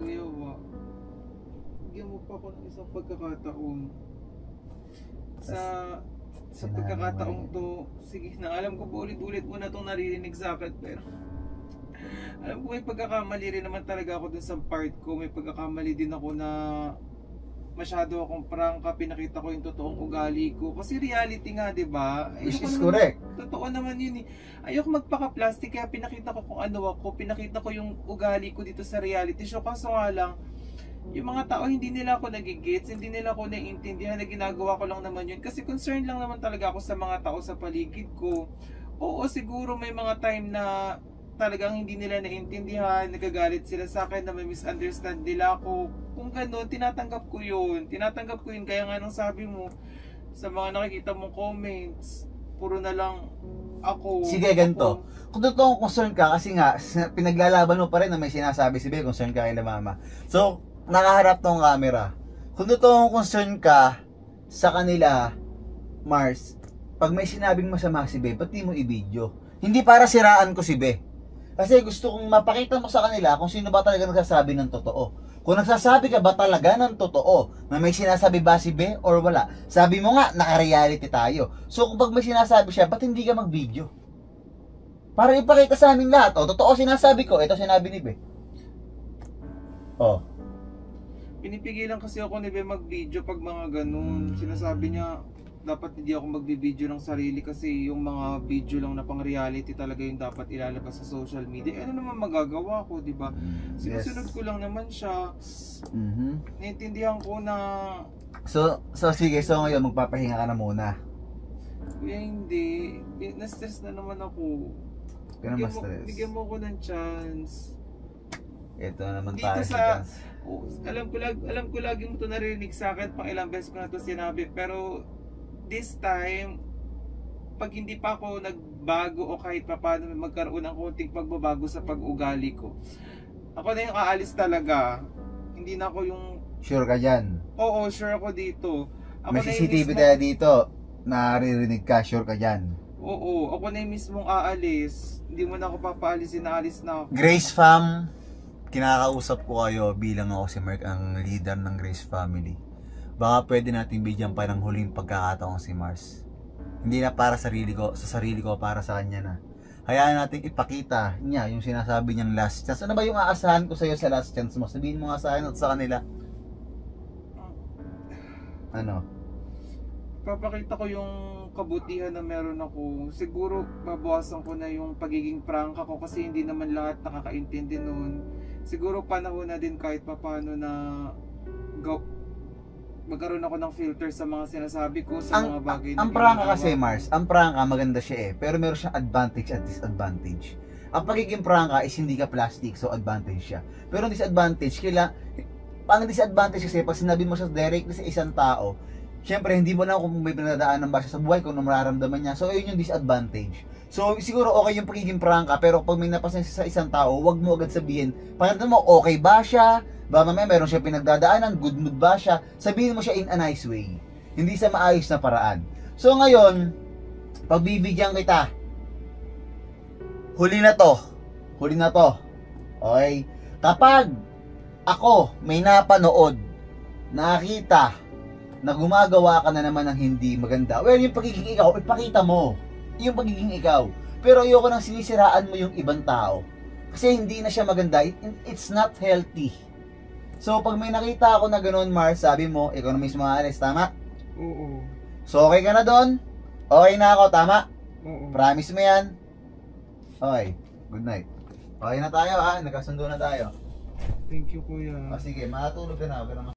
Kuya Wa, bigyan mo pa ako ng isang pagkakataon. Sa pagkakataong to, sige na, alam ko po ulit-ulit mo na itong naririnig sa akin, pero alam ko may pagkakamali rin naman talaga ako dun sa part ko. May pagkakamali din ako na masyado akong prangka, pinakita ko yung totoong ugali ko. Kasi reality nga, di ba? Which is correct. Totoo naman yun eh. Ayoko magpaka-plastic, kaya pinakita ko kung ano ako. Pinakita ko yung ugali ko dito sa reality show. Kaso nga lang, yung mga tao hindi nila ako nagigits, hindi nila ako naiintindihan na ginagawa ko lang naman yun. Kasi concerned lang naman talaga ako sa mga tao sa paligid ko. Oo, siguro may mga time na talagang hindi nila naiintindihan, nagagalit sila sa akin, na may misunderstand nila ako. Kung gano'n, tinatanggap ko yun. Tinatanggap ko yun. Kaya nga nung sabi mo, sa mga nakikita mong comments, puro na lang ako. Sige, ganito. Kung totoong concern ka, kasi nga, pinaglalaban mo pa rin na may sinasabi si Bel, concern ka kay la mama. So, nakaharap tong camera. Kung totoong concern ka sa kanila, Mars, pag may sinabing masama si Be, ba't di mo i-video? Hindi para siraan ko si Be. Kasi gusto kong mapakita mo sa kanila kung sino ba talaga nagsasabi ng totoo. Kung nagsasabi ka ba talaga ng totoo na may sinasabi ba si Be or wala. Sabi mo nga, naka-reality tayo. So kung pag may sinasabi siya, ba't hindi ka mag-video? Para ipakita sa amin lahat. O, totoo sinasabi ko, ito sinabi ni Be. O. Pinipigilan kasi ako ni Be mag-video pag mga ganun. Sinasabi niya, dapat hindi ako magbi-video ng sarili kasi yung mga video lang na pang reality talaga yung dapat ilalabas sa social media. Ano naman magagawa ko, di ba? Sinusunod ko lang naman siya. Naintindihan ko na... So sige, so ngayon magpapahinga ka na muna. Kuya, hindi. Na-stress na naman ako. Bigyan mo ko ng chance. Ito naman dito tayo sa... alam ko lagi mo ito narinig sa akin, pang ilang beses ko na ito sinabi, pero this time, pag hindi pa ako nagbago o kahit pa paano magkaroon ng konting pagbabago sa pag-ugali ko, ako na yung aalis talaga. Hindi na ako yung... Sure ka dyan? Oo, sure ako dito. Ako may na CCTV tayo dito, naririnig ka, sure ka dyan? Oo, ako na yung mismong aalis. Hindi mo na ako papaalisin, aalis na ako. Grace Fam, kinakausap ko kayo bilang ako si Mark, ang leader ng Grace Family. Baka pwede natin bigyan pa ng huling pagkakataon si Mars. Hindi na para sa sarili ko, para sa kanya na. Hayaan natin ipakita niya yung sinasabi niyang last chance. Ano ba yung aasahan ko sa iyo sa last chance mo? Sabihin mo nga sa akin at sa kanila. Ano? Papakita ko yung kabutihan na meron ako. Siguro babawasan ko na yung pagiging prangka ko kasi hindi naman lahat nakakaintindi nun. Siguro panahon na din kahit papano na magkaroon ako ng filter sa mga sinasabi ko, sa mga bagay na ang prangka kasi, Mars, ang prangka maganda siya eh, pero meron siyang advantage at disadvantage. Ang pagiging prangka is hindi ka plastic, so advantage siya. Pero ang disadvantage, ang disadvantage kasi pag sinabi mo siya directly sa isang tao, syempre hindi mo lang kung may pinadaanan ba siya sa buhay, kung nararamdaman niya, so yun yung disadvantage. So siguro okay yung pagiging prangka, pero pag may napasan siya sa isang tao, wag mo agad sabihin, pakita mo okay ba siya, ba mamaya meron siya pinagdadaanan, good mood ba siya, sabihin mo siya in a nice way, hindi sa maayos na paraan. So ngayon, pagbibigyan kita, huli na to, okay? Kapag ako may napanood, nakita na gumagawa ka na naman ng hindi maganda, well, yung pagiging ikaw, ipakita mo yung pagiging ikaw, pero ayoko nang sinisiraan mo yung ibang tao kasi hindi na siya maganda, it's not healthy. So pag may nakita ako na ganoon, Mars, sabi mo, ikaw na mismo aalis, tama? Oo. So okay ka na doon? Okay na ako, tama? Oo. Promise mo yan? Okay, good night. Okay na tayo ha, nagkasundo na tayo. Thank you, kuya. Sige, matulog ka na.